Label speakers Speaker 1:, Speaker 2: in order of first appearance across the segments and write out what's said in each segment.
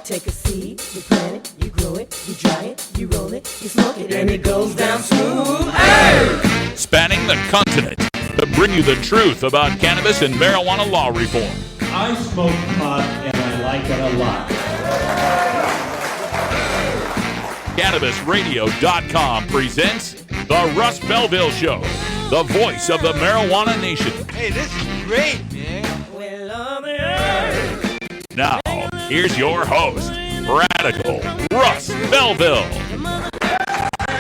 Speaker 1: Take a seed, you plant it, you grow it, you dry it, you roll it, you smoke it, and it goes down smooth. Hey!
Speaker 2: Spanning the continent to bring you the truth about cannabis and marijuana law reform.
Speaker 3: I smoke pot and I like it a lot.
Speaker 2: CannabisRadio.com presents The Russ Belville Show, the voice of the marijuana nation.
Speaker 4: Hey, this is great, man.
Speaker 1: Well, on the earth.
Speaker 2: Now, here's your host, Radical Russ Belville.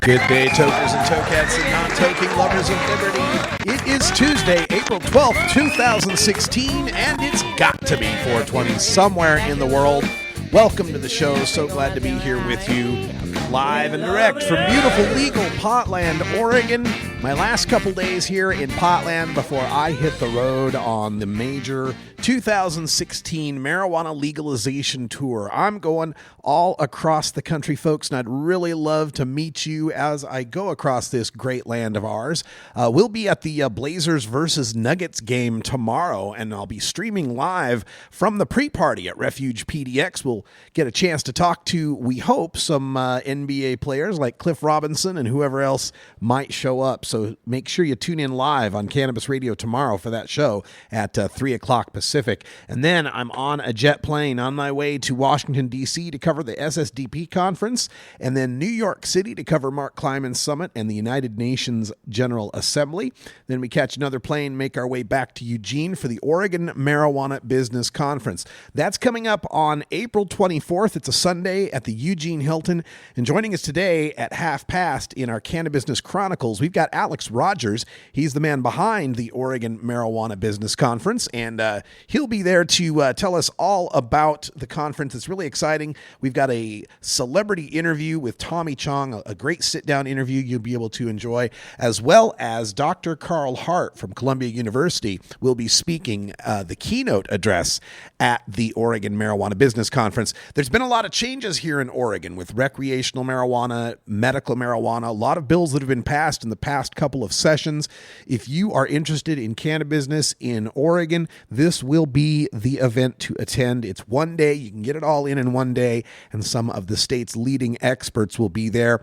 Speaker 5: Good day, tokers and tokets and non-toking lovers of liberty. It is Tuesday, April 12th, 2016, and it's got to be 420 somewhere in the world. Welcome to the show. So glad to be here with you, live and direct from beautiful legal Portland, Oregon. My last couple days here in Portland before I hit the road on the major 2016 marijuana legalization tour. I'm going all across the country, folks, and I'd really love to meet you as I go across this great land of ours. We'll be at the Blazers versus Nuggets game tomorrow, and I'll be streaming live from the pre-party at Refuge PDX. We'll get a chance to talk to, we hope, some NBA players like Cliff Robinson and whoever else might show up. So make sure you tune in live on Cannabis Radio tomorrow for that show at 3 o'clock Pacific. And then I'm on a jet plane on my way to Washington, D.C. to cover the SSDP conference, and then New York City to cover Mark Kleiman's summit and the United Nations General Assembly. Then we catch another plane, make our way back to Eugene for the Oregon Marijuana Business Conference. That's coming up on April 24th. It's a Sunday at the Eugene Hilton. And joining us today at 5:30 in our Cannabis Chronicles, we've got Alex Rogers. He's the man behind the Oregon Marijuana Business Conference, and he'll be there to tell us all about the conference. It's really exciting. We've got a celebrity interview with Tommy Chong, a great sit-down interview you'll be able to enjoy, as well as Dr. Carl Hart from Columbia University will be speaking the keynote address at the Oregon Marijuana Business Conference. There's been a lot of changes here in Oregon with recreational marijuana, medical marijuana, a lot of bills that have been passed in the past couple of sessions. If you are interested in cannabis business in Oregon, this will be the event to attend. It's one day. You can get it all in one day, and some of the state's leading experts will be there.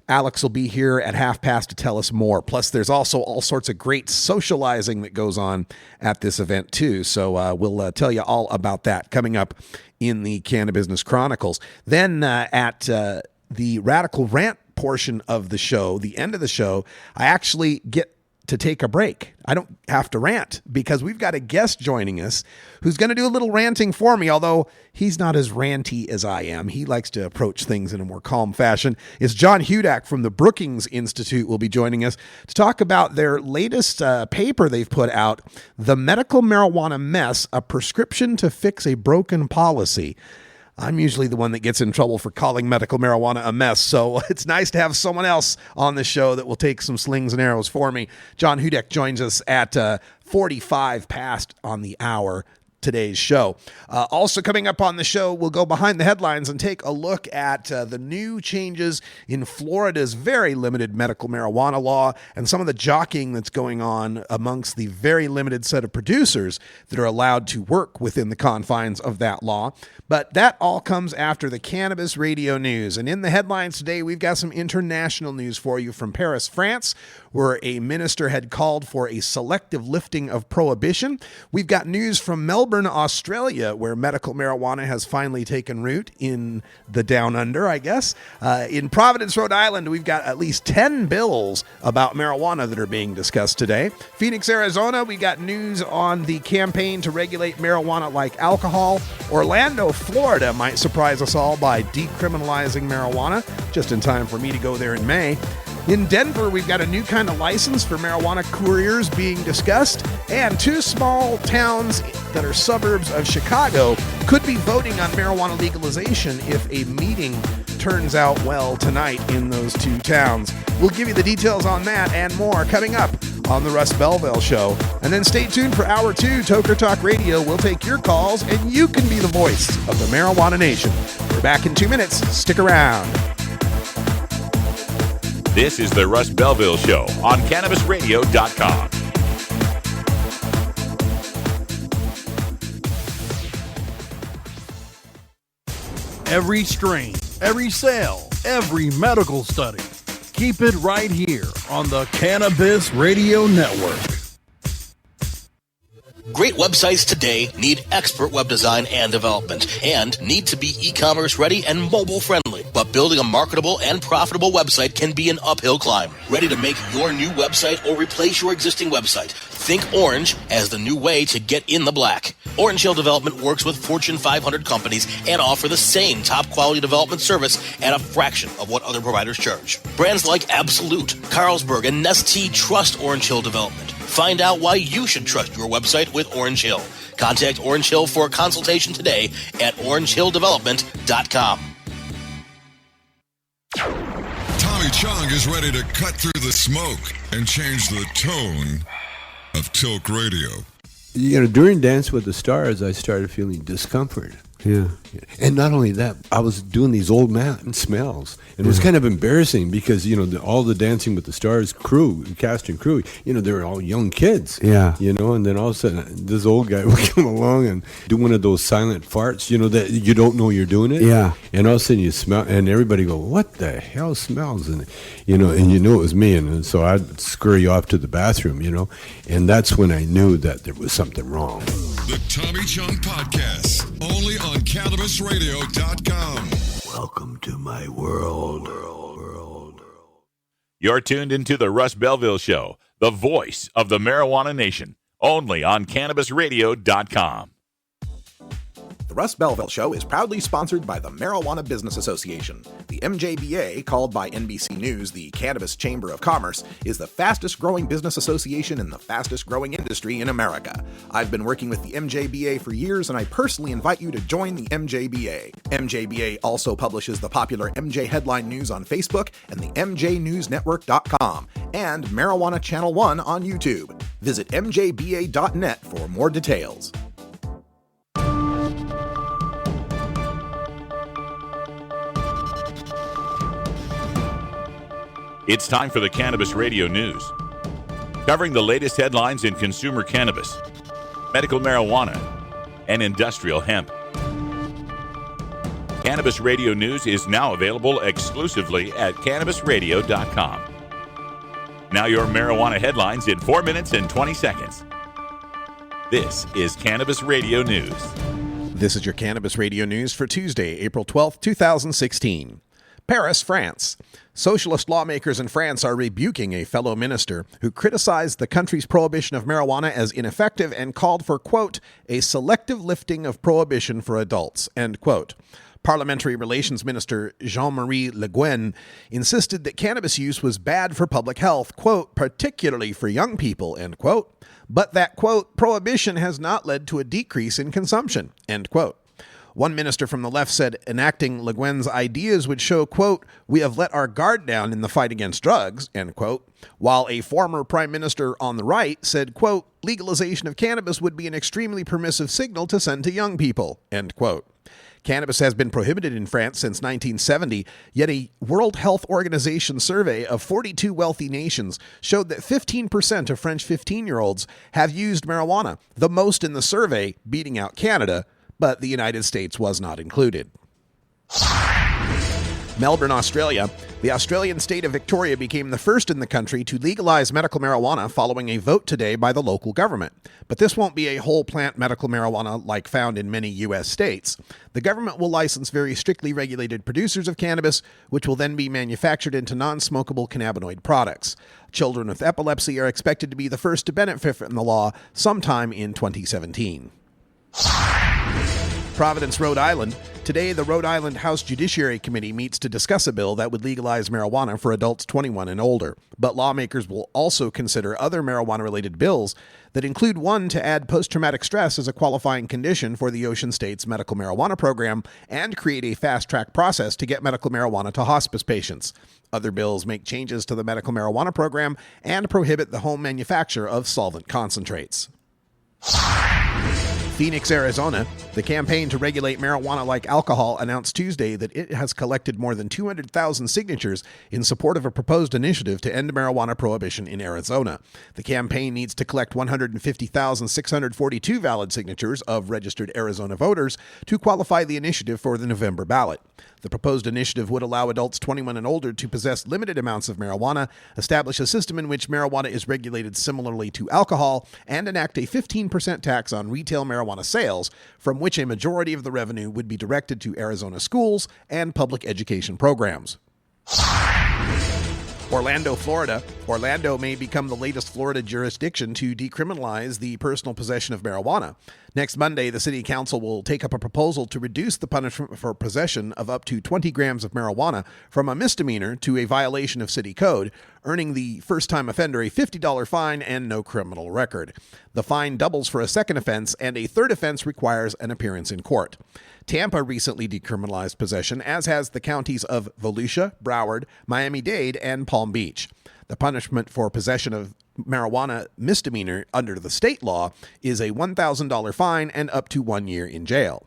Speaker 5: Alex will be here at 5:30 to tell us more. Plus, there's also all sorts of great socializing that goes on at this event, too. So we'll tell you all about that coming up in the Cannabis Chronicles. Then at the Radical Rant portion of the show, the end of the show, I actually get to take a break. I don't have to rant because we've got a guest joining us who's going to do a little ranting for me, although he's not as ranty as I am. He likes to approach things in a more calm fashion. It's John Hudak from the Brookings Institute will be joining us to talk about their latest paper they've put out, The Medical Marijuana Mess, A Prescription to Fix a Broken Policy. I'm usually the one that gets in trouble for calling medical marijuana a mess, so it's nice to have someone else on the show that will take some slings and arrows for me. John Hudak joins us at 45 past on the hour today's show. Also coming up on the show, we'll go behind the headlines and take a look at the new changes in Florida's very limited medical marijuana law and some of the jockeying that's going on amongst the very limited set of producers that are allowed to work within the confines of that law. But that all comes after the Cannabis Radio News. And in the headlines today, we've got some international news for you from Paris, France, where a minister had called for a selective lifting of prohibition. We've got news from Melbourne, Australia, where medical marijuana has finally taken root in the down under, I guess. In Providence, Rhode Island, we've got at least 10 bills about marijuana that are being discussed today. Phoenix, Arizona, we got news on the campaign to regulate marijuana like alcohol. Orlando, Florida might surprise us all by decriminalizing marijuana, just in time for me to go there in May. In Denver, we've got a new kind of license for marijuana couriers being discussed, and two small towns that are suburbs of Chicago could be voting on marijuana legalization if a meeting turns out well tonight in those two towns. We'll give you the details on that and more coming up on the Russ Belville Show. And then stay tuned for Hour 2, Toker Talk Radio. We'll take your calls, and you can be the voice of the Marijuana Nation. We're back in 2 minutes. Stick around.
Speaker 2: This is the Russ Belville Show on CannabisRadio.com.
Speaker 6: every strain, every sale, every medical study. Keep it right here on the Cannabis Radio Network.
Speaker 7: Great websites today need expert web design and development and need to be e-commerce ready and mobile friendly. But building a marketable and profitable website can be an uphill climb. Ready to make your new website or replace your existing website? Think Orange as the new way to get in the black. Orange Hill Development works with Fortune 500 companies and offer the same top quality development service at a fraction of what other providers charge. Brands like Absolute, Carlsberg, and Nestea trust Orange Hill Development. Find out why you should trust your website with Orange Hill. Contact Orange Hill for a consultation today at orangehilldevelopment.com.
Speaker 8: Tommy Chong is ready to cut through the smoke and change the tone of Tilk Radio.
Speaker 9: You know, during Dance with the Stars, I started feeling discomfort. Yeah. And not only that, I was doing these old man smells. And it was kind of embarrassing because, you know, all the Dancing with the Stars crew, cast and crew, you know, they were all young kids. Yeah. You know, and then all of a sudden, this old guy would come along and do one of those silent farts, you know, that you don't know you're doing it. Yeah. And all of a sudden you smell, and everybody go, what the hell smells? And, you know it was me. And so I'd scurry off to the bathroom, you know, and that's when I knew that there was something wrong.
Speaker 8: The Tommy Chong Podcast, only on CannabisRadio.com.
Speaker 9: Welcome to my world.
Speaker 2: You're tuned into the Russ Belville Show, the voice of the marijuana nation, only on CannabisRadio.com.
Speaker 10: The Russ Belville Show is proudly sponsored by the Marijuana Business Association. The MJBA, called by NBC News the Cannabis Chamber of Commerce, is the fastest growing business association in the fastest growing industry in America. I've been working with the MJBA for years, and I personally invite you to join the MJBA. MJBA also publishes the popular MJ Headline News on Facebook and the MJNewsNetwork.com and Marijuana Channel 1 on YouTube. Visit mjba.net for more details.
Speaker 2: It's time for the Cannabis Radio News, covering the latest headlines in consumer cannabis, medical marijuana, and industrial hemp. Cannabis Radio News is now available exclusively at CannabisRadio.com. Now your marijuana headlines in 4 minutes and 20 seconds. This is Cannabis Radio News.
Speaker 10: This is your Cannabis Radio News for Tuesday, April 12th, 2016. Paris, France. Socialist lawmakers in France are rebuking a fellow minister who criticized the country's prohibition of marijuana as ineffective and called for, quote, a selective lifting of prohibition for adults, end quote. Parliamentary Relations Minister Jean-Marie Le Guen insisted that cannabis use was bad for public health, quote, particularly for young people, end quote, but that, quote, prohibition has not led to a decrease in consumption, end quote. One minister from the left said enacting Le Guen's ideas would show, quote, we have let our guard down in the fight against drugs, end quote, while a former prime minister on the right said, quote, legalization of cannabis would be an extremely permissive signal to send to young people, end quote. Cannabis has been prohibited in France since 1970, yet a World Health Organization survey of 42 wealthy nations showed that 15% of French 15-year-olds have used marijuana, the most in the survey, beating out Canada, but the United States was not included. Melbourne, Australia. The Australian state of Victoria became the first in the country to legalize medical marijuana following a vote today by the local government. But this won't be a whole plant medical marijuana like found in many U.S. states. The government will license very strictly regulated producers of cannabis, which will then be manufactured into non-smokable cannabinoid products. Children with epilepsy are expected to be the first to benefit from the law sometime in 2017. Providence, Rhode Island. Today, the Rhode Island House Judiciary Committee meets to discuss a bill that would legalize marijuana for adults 21 and older. But lawmakers will also consider other marijuana-related bills that include one to add post-traumatic stress as a qualifying condition for the Ocean State's medical marijuana program and create a fast-track process to get medical marijuana to hospice patients. Other bills make changes to the medical marijuana program and prohibit the home manufacture of solvent concentrates. Phoenix, Arizona, the campaign to regulate marijuana like alcohol announced Tuesday that it has collected more than 200,000 signatures in support of a proposed initiative to end marijuana prohibition in Arizona. The campaign needs to collect 150,642 valid signatures of registered Arizona voters to qualify the initiative for the November ballot. The proposed initiative would allow adults 21 and older to possess limited amounts of marijuana, establish a system in which marijuana is regulated similarly to alcohol, and enact a 15% tax on retail marijuana sales, from which a majority of the revenue would be directed to Arizona schools and public education programs. Orlando, Florida. Orlando may become the latest Florida jurisdiction to decriminalize the personal possession of marijuana. Next Monday, the city council will take up a proposal to reduce the punishment for possession of up to 20 grams of marijuana from a misdemeanor to a violation of city code, earning the first-time offender a $50 fine and no criminal record. The fine doubles for a second offense, and a third offense requires an appearance in court. Tampa recently decriminalized possession, as has the counties of Volusia, Broward, Miami-Dade, and Palm Beach. The punishment for possession of marijuana misdemeanor under the state law is a $1,000 fine and up to 1 year in jail.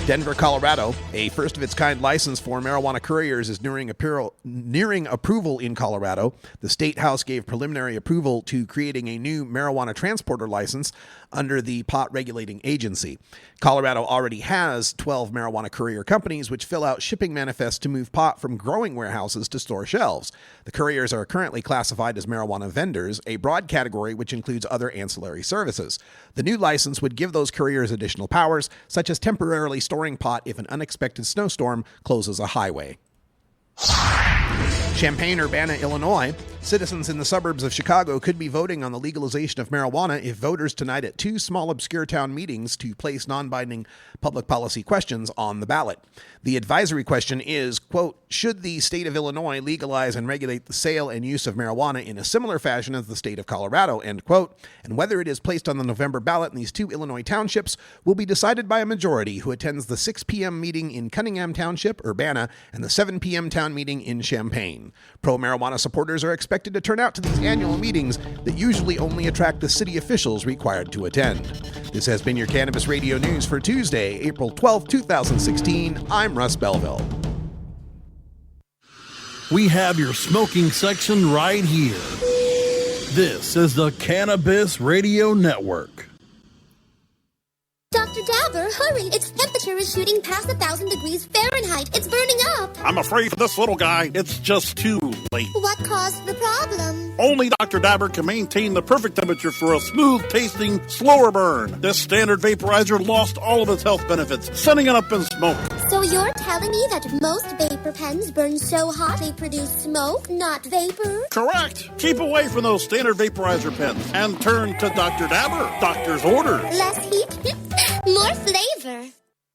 Speaker 10: Denver, Colorado. A first-of-its-kind license for marijuana couriers is nearing approval in Colorado. The State House gave preliminary approval to creating a new marijuana transporter license under the pot regulating agency. Colorado already has 12 marijuana courier companies which fill out shipping manifests to move pot from growing warehouses to store shelves. The couriers are currently classified as marijuana vendors, a broad category which includes other ancillary services. The new license would give those couriers additional powers, such as temporarily storing pot if an unexpected snowstorm closes a highway. Champaign-Urbana, Illinois. Citizens in the suburbs of Chicago could be voting on the legalization of marijuana if voters tonight at two small obscure town meetings to place non-binding public policy questions on the ballot. The advisory question is, quote, should the state of Illinois legalize and regulate the sale and use of marijuana in a similar fashion as the state of Colorado, end quote, and whether it is placed on the November ballot in these two Illinois townships will be decided by a majority who attends the 6 p.m. meeting in Cunningham Township, Urbana, and the 7 p.m. town meeting in Champaign. Pro-marijuana supporters are expected to turn out to these annual meetings that usually only attract the city officials required to attend. This has been your Cannabis Radio News for Tuesday, April 12, 2016. I'm Russ Belville.
Speaker 6: We have your smoking section right here. This is the Cannabis Radio Network.
Speaker 11: Dr. Dabber, hurry! Its temperature is shooting past 1,000 degrees Fahrenheit. It's burning up.
Speaker 12: I'm afraid for this little guy, it's just too late.
Speaker 11: What caused the problem?
Speaker 12: Only Dr. Dabber can maintain the perfect temperature for a smooth-tasting, slower burn. This standard vaporizer lost all of its health benefits, sending it up in smoke.
Speaker 11: So you're telling me that most vapor pens burn so hot they produce smoke, not vapor?
Speaker 12: Correct. Keep away from those standard vaporizer pens and turn to Dr. Dabber. Doctor's orders.
Speaker 11: Less heat, more flavor.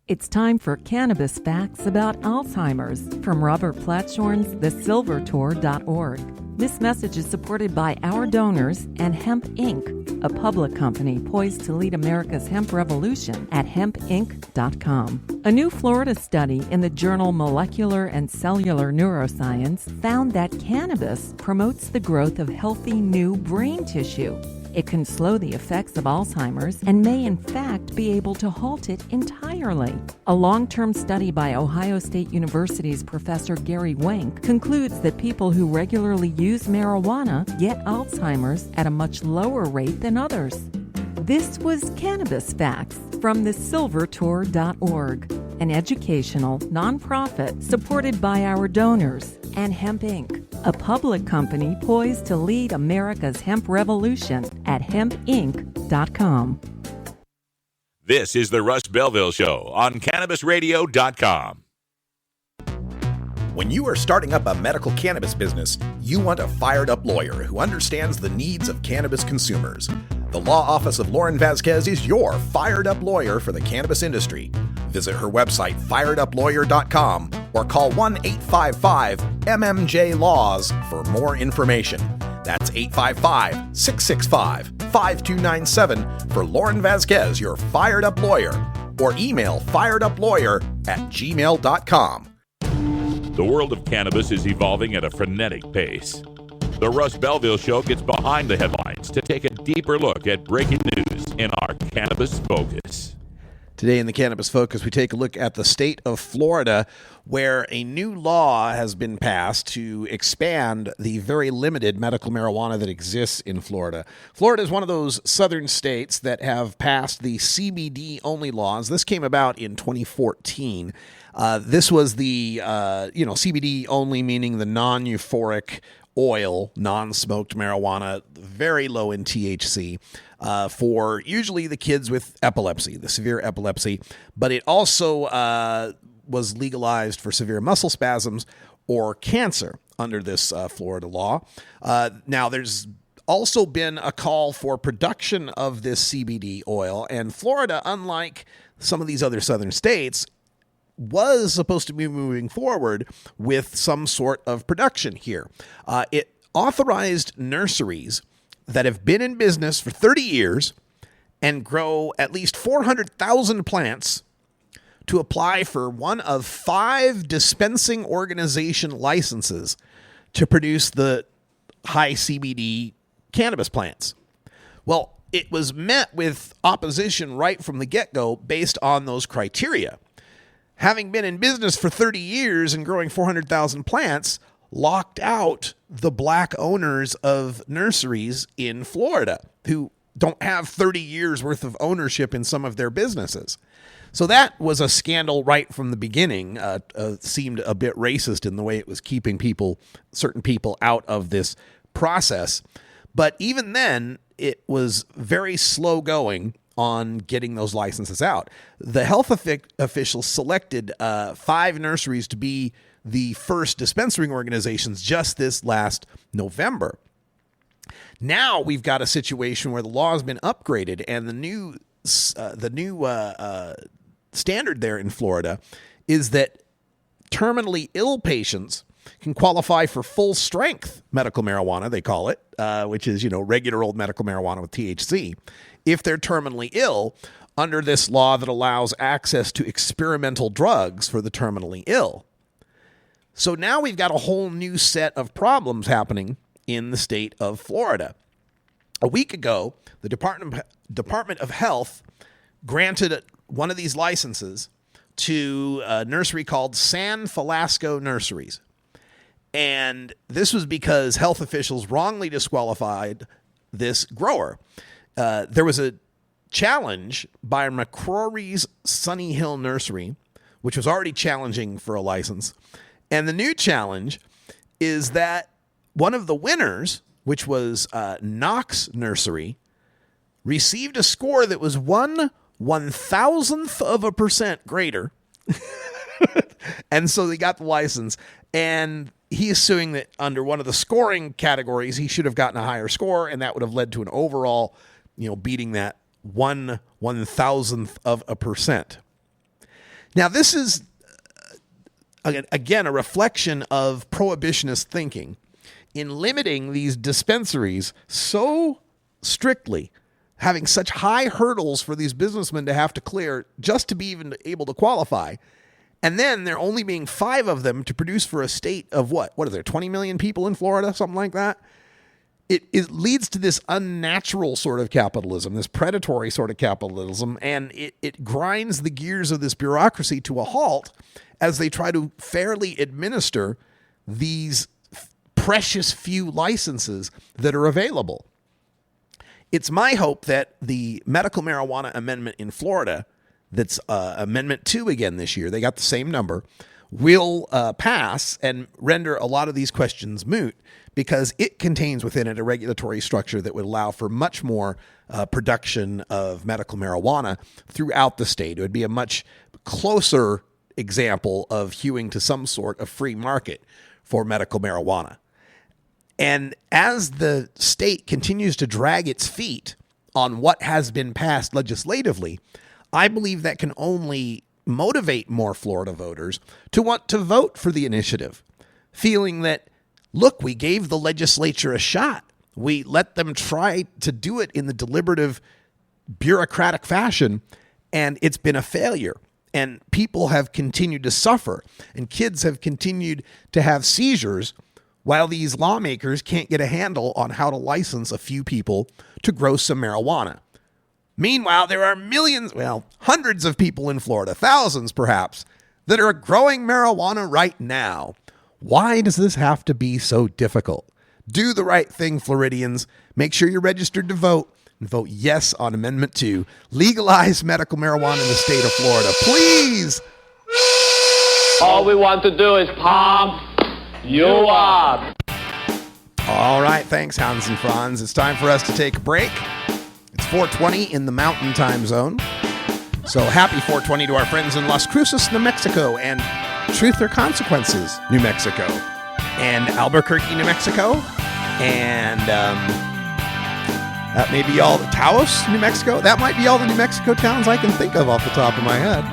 Speaker 13: It's time for Cannabis Facts about Alzheimer's from Robert Platshorn's thesilvertour.org. This message is supported by our donors and Hemp Inc., a public company poised to lead America's hemp revolution at hempinc.com. A new Florida study in the journal Molecular and Cellular Neuroscience found that cannabis promotes the growth of healthy new brain tissue. It can slow the effects of Alzheimer's and may in fact be able to halt it entirely. A long-term study by Ohio State University's Professor Gary Wenk concludes that people who regularly use marijuana get Alzheimer's at a much lower rate than others. This was Cannabis Facts from thesilvertour.org, an educational nonprofit supported by our donors and Hemp Inc., a public company poised to lead America's hemp revolution at hempinc.com.
Speaker 2: This is the Russ Belville Show on CannabisRadio.com.
Speaker 10: When you are starting up a medical cannabis business, you want a fired-up lawyer who understands the needs of cannabis consumers. The law office of Lauren Vasquez is your fired-up lawyer for the cannabis industry. Visit her website, fireduplawyer.com, or call 1-855-MMJ-LAWS for more information. That's 855-665-5297 for Lauren Vasquez, your fired-up lawyer, or email fireduplawyer@gmail.com.
Speaker 2: The world of cannabis is evolving at a frenetic pace. The Russ Belville Show gets behind the headlines to take a deeper look at breaking news, in our Cannabis Focus.
Speaker 10: Today in the Cannabis Focus, we take a look at the state of Florida, where a new law has been passed to expand the very limited medical marijuana that exists in Florida. Florida is one of those southern states that have passed the CBD-only laws. This came about in 2014. This was the, CBD only, meaning the non-euphoric oil, non-smoked marijuana, very low in THC. For usually the kids with epilepsy, the severe epilepsy, but it also was legalized for severe muscle spasms or cancer under this Florida law. Now, there's also been a call for production of this CBD oil, and Florida, unlike some of these other southern states, was supposed to be moving forward with some sort of production here. It authorized nurseries that have been in business for 30 years and grow at least 400,000 plants to apply for one of 5 dispensing organization licenses to produce the high CBD cannabis plants. Well, it was met with opposition right from the get-go based on those criteria. Having been in business for 30 years and growing 400,000 plants, locked out the black owners of nurseries in Florida who don't have 30 years worth of ownership in some of their businesses. So that was a scandal right from the beginning. Seemed a bit racist in the way it was keeping certain people out of this process. But even then, it was very slow going on getting those licenses out. The health officials selected 5 nurseries to be the first dispensing organizations just this last November. Now we've got a situation where the law has been upgraded, and the new standard there in Florida is that terminally ill patients can qualify for full strength medical marijuana, they call it, which is, regular old medical marijuana with THC, if they're terminally ill under this law that allows access to experimental drugs for the terminally ill. So now we've got a whole new set of problems happening in the state of Florida. A week ago, the Department of Health granted one of these licenses to a nursery called San Falasco Nurseries. And this was because health officials wrongly disqualified this grower. There was a challenge by McCrory's Sunny Hill Nursery, which was already challenging for a license. And the new challenge is that one of the winners, which was Knox Nursery, received a score that was 1/1000% greater. And so they got the license. And he is suing that under one of the scoring categories, he should have gotten a higher score, and that would have led to an overall, beating that 1/1000%. Now, this is again, a reflection of prohibitionist thinking in limiting these dispensaries so strictly, having such high hurdles for these businessmen to have to clear just to be even able to qualify. And then there only being 5 of them to produce for a state of what are there, 20 million people in Florida, something like that? It leads to this unnatural sort of capitalism, this predatory sort of capitalism, and it grinds the gears of this bureaucracy to a halt as they try to fairly administer these precious few licenses that are available. It's my hope that the medical marijuana amendment in Florida, that's Amendment 2 again this year, they got the same number, will pass and render a lot of these questions moot, because it contains within it a regulatory structure that would allow for much more production of medical marijuana throughout the state. It would be a much closer example of hewing to some sort of free market for medical marijuana. And as the state continues to drag its feet on what has been passed legislatively, I believe that can only motivate more Florida voters to want to vote for the initiative, feeling that, look, we gave the legislature a shot. We let them try to do it in the deliberative, bureaucratic fashion, and it's been a failure. And people have continued to suffer, and kids have continued to have seizures while these lawmakers can't get a handle on how to license a few people to grow some marijuana. Meanwhile, there are millions, well, hundreds of people in Florida, thousands perhaps, that are growing marijuana right now. Why does this have to be so difficult? Do the right thing, Floridians. Make sure you're registered to vote and vote yes on Amendment 2. Legalize medical marijuana in the state of Florida. Please!
Speaker 14: All we want to do is pump you up.
Speaker 10: All right, thanks, Hans and Franz. It's time for us to take a break. It's 4:20 in the Mountain Time Zone. So happy 4:20 to our friends in Las Cruces, New Mexico, and Truth or Consequences, New Mexico, and Albuquerque, New Mexico, and that may be all the Taos, New Mexico. That might be all the New Mexico towns I can think of off the top of my head.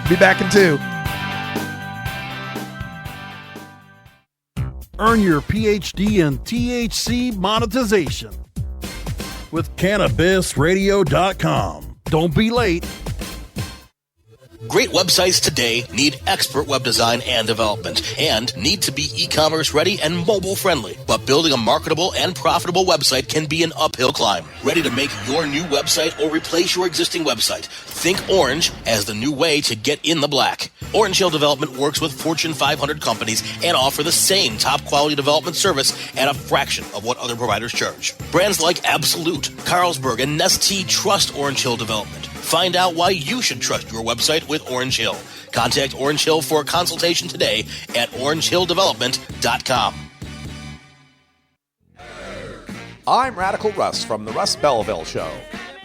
Speaker 10: Be back in 2.
Speaker 6: Earn your PhD in THC monetization with CannabisRadio.com. Don't be late.
Speaker 7: Great websites today need expert web design and development and need to be e-commerce ready and mobile friendly. But building a marketable and profitable website can be an uphill climb. Ready to make your new website or replace your existing website? Think Orange as the new way to get in the black. Orange Hill Development works with Fortune 500 companies and offer the same top quality development service at a fraction of what other providers charge. Brands like Absolute, Carlsberg, and Nestea trust Orange Hill Development. Find out why you should trust your website with Orange Hill. Contact Orange Hill for a consultation today at orangehilldevelopment.com.
Speaker 10: I'm Radical Russ from the Russ Belville Show.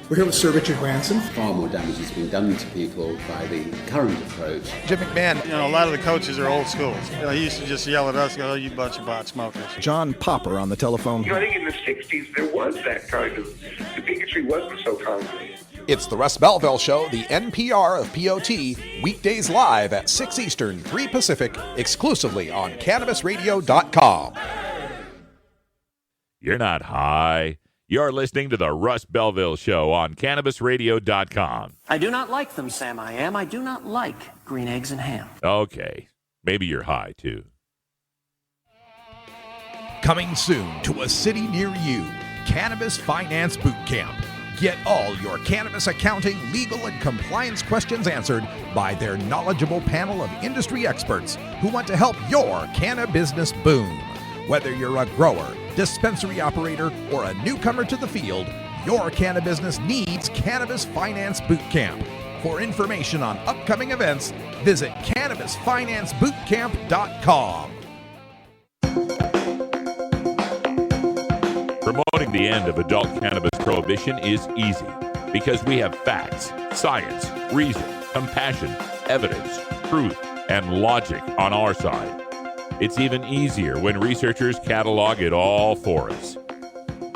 Speaker 15: We're here with Sir Richard Branson.
Speaker 16: Far more damage has been done to people by the current approach.
Speaker 10: Jim McMahon.
Speaker 17: You know, a lot of the coaches are old school. You know, he used to just yell at us, "Oh, you bunch of pot smokers."
Speaker 18: John Popper on the telephone.
Speaker 19: You know, I think in the 60s there was that kind of, the bigotry wasn't so concrete.
Speaker 10: It's the Russ Belville Show, the NPR of POT, weekdays live at 6 Eastern, 3 Pacific, exclusively on CannabisRadio.com.
Speaker 2: You're not high. You're listening to the Russ Belville Show on CannabisRadio.com.
Speaker 20: I do not like them, Sam. I do not like green eggs and ham.
Speaker 2: Okay. Maybe you're high, too.
Speaker 10: Coming soon to a city near you, Cannabis Finance Boot Camp. Get all your cannabis accounting, legal, and compliance questions answered by their knowledgeable panel of industry experts who want to help your cannabis business boom. Whether you're a grower, dispensary operator, or a newcomer to the field, your cannabis business needs Cannabis Finance Boot Camp. For information on upcoming events, visit CannabisFinanceBootCamp.com.
Speaker 2: Promoting the end of adult cannabis prohibition is easy because we have facts, science, reason, compassion, evidence, truth, and logic on our side. It's even easier when researchers catalog it all for us.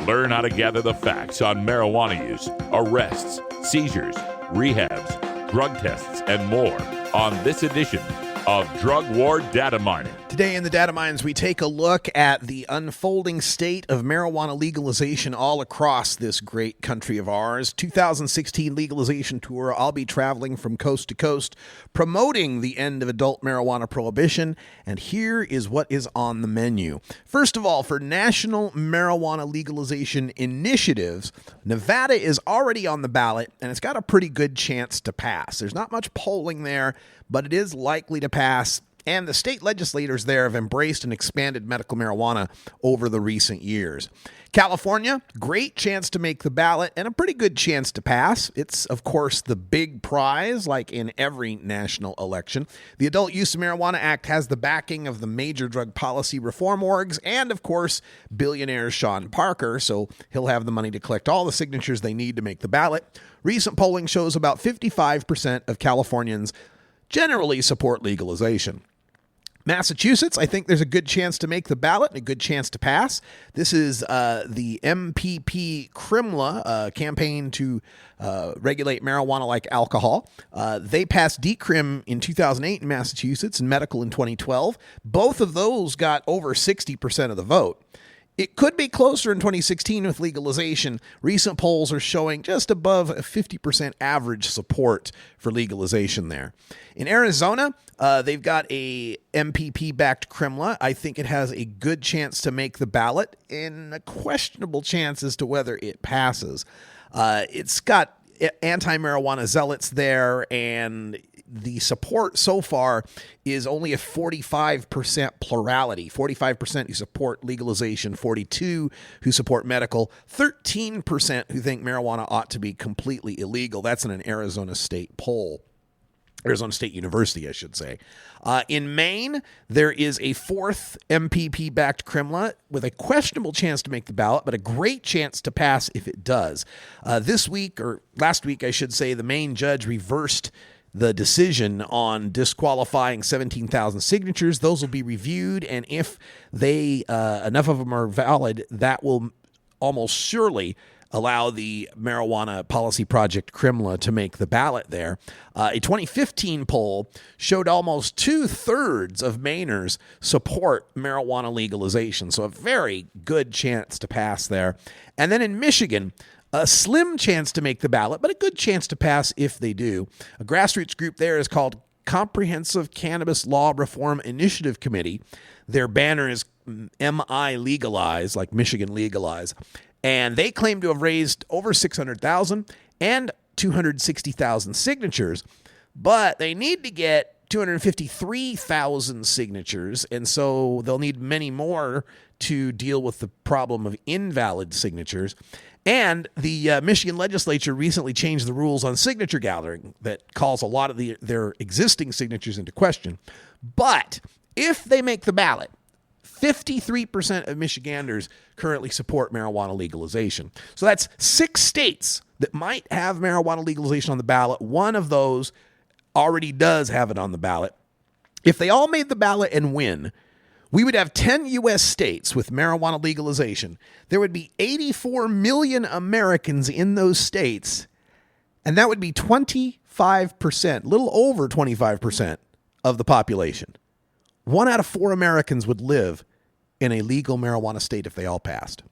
Speaker 2: Learn how to gather the facts on marijuana use, arrests, seizures, rehabs, drug tests, and more on this edition of Drug War Data Mining.
Speaker 10: Today in the Data Mines, we take a look at the unfolding state of marijuana legalization all across this great country of ours. 2016 legalization tour. I'll be traveling from coast to coast, promoting the end of adult marijuana prohibition. And here is what is on the menu. First of all, for national marijuana legalization initiatives, Nevada is already on the ballot, and it's got a pretty good chance to pass. There's not much polling there, but it is likely to pass. And the state legislators there have embraced and expanded medical marijuana over the recent years. California, great chance to make the ballot and a pretty good chance to pass. It's, of course, the big prize, like in every national election. The Adult Use of Marijuana Act has the backing of the major drug policy reform orgs and, of course, billionaire Sean Parker, so he'll have the money to collect all the signatures they need to make the ballot. Recent polling shows about 55% of Californians generally support legalization. Massachusetts, I think there's a good chance to make the ballot and a good chance to pass. This is the MPP Crimla campaign to regulate marijuana like alcohol. They passed decrim in 2008 in Massachusetts and medical in 2012. Both of those got over 60% of the vote. It could be closer in 2016 with legalization. Recent polls are showing just above a 50% average support for legalization there. In Arizona, they've got a MPP-backed Crimla. I think it has a good chance to make the ballot and a questionable chance as to whether it passes. It's got anti-marijuana zealots there, and the support so far is only a 45% plurality. 45% who support legalization, 42% who support medical, 13% who think marijuana ought to be completely illegal. That's in an Arizona State poll. Arizona State University, I should say. In Maine, there is a fourth MPP-backed Crimla with a questionable chance to make the ballot, but a great chance to pass if it does. This week, or last week, I should say, the Maine judge reversed the decision on disqualifying 17,000 signatures. Those will be reviewed, and if they enough of them are valid, that will almost surely allow the Marijuana Policy Project Crimla to make the ballot there. A 2015 poll showed almost 2/3 of Mainers support marijuana legalization, so a very good chance to pass there. And then in Michigan, a slim chance to make the ballot, but a good chance to pass if they do. A grassroots group there is called Comprehensive Cannabis Law Reform Initiative Committee. Their banner is MI Legalize, like Michigan Legalize. And they claim to have raised over 600,000 and 260,000 signatures, but they need to get 253,000 signatures, and so they'll need many more to deal with the problem of invalid signatures. And the Michigan legislature recently changed the rules on signature gathering that calls a lot of their existing signatures into question. But if they make the ballot, 53% of Michiganders currently support marijuana legalization. So that's 6 states that might have marijuana legalization on the ballot. One of those already does have it on the ballot. If they all made the ballot and win, we would have 10 U.S. states with marijuana legalization. There would be 84 million Americans in those states, and that would be 25%, a little over 25% of the population. 1 out of 4 Americans would live in a legal marijuana state if they all passed.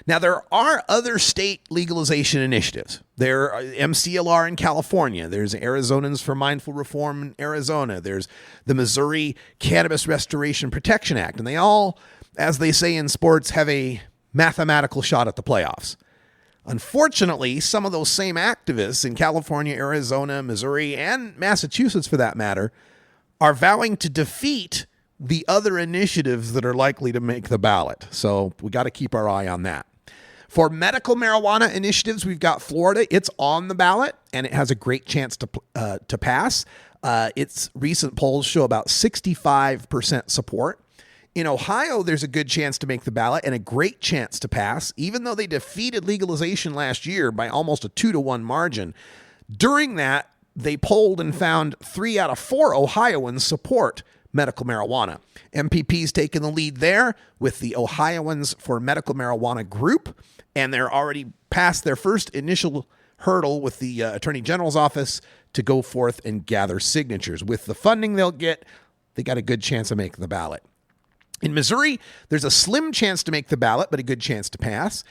Speaker 10: Now, there are other state legalization initiatives. There are MCLR in California. There's Arizonans for Mindful Reform in Arizona. There's the Missouri Cannabis Restoration Protection Act. And they all, as they say in sports, have a mathematical shot at the playoffs. Unfortunately, some of those same activists in California, Arizona, Missouri, and Massachusetts, for that matter, are vowing to defeat the other initiatives that are likely to make the ballot. So we got to keep our eye on that. For medical marijuana initiatives, we've got Florida. It's on the ballot, and it has a great chance to pass. Its recent polls show about 65% support. In Ohio, there's a good chance to make the ballot and a great chance to pass, even though they defeated legalization last year by almost a 2-1 margin. During that, they polled and found 3 out of 4 Ohioans support medical marijuana. MPP's taken the lead there with the Ohioans for Medical Marijuana group, and they're already past their first initial hurdle with the Attorney General's office to go forth and gather signatures. With the funding they'll get, they got a good chance of making the ballot. In Missouri, there's a slim chance to make the ballot, but a good chance to pass.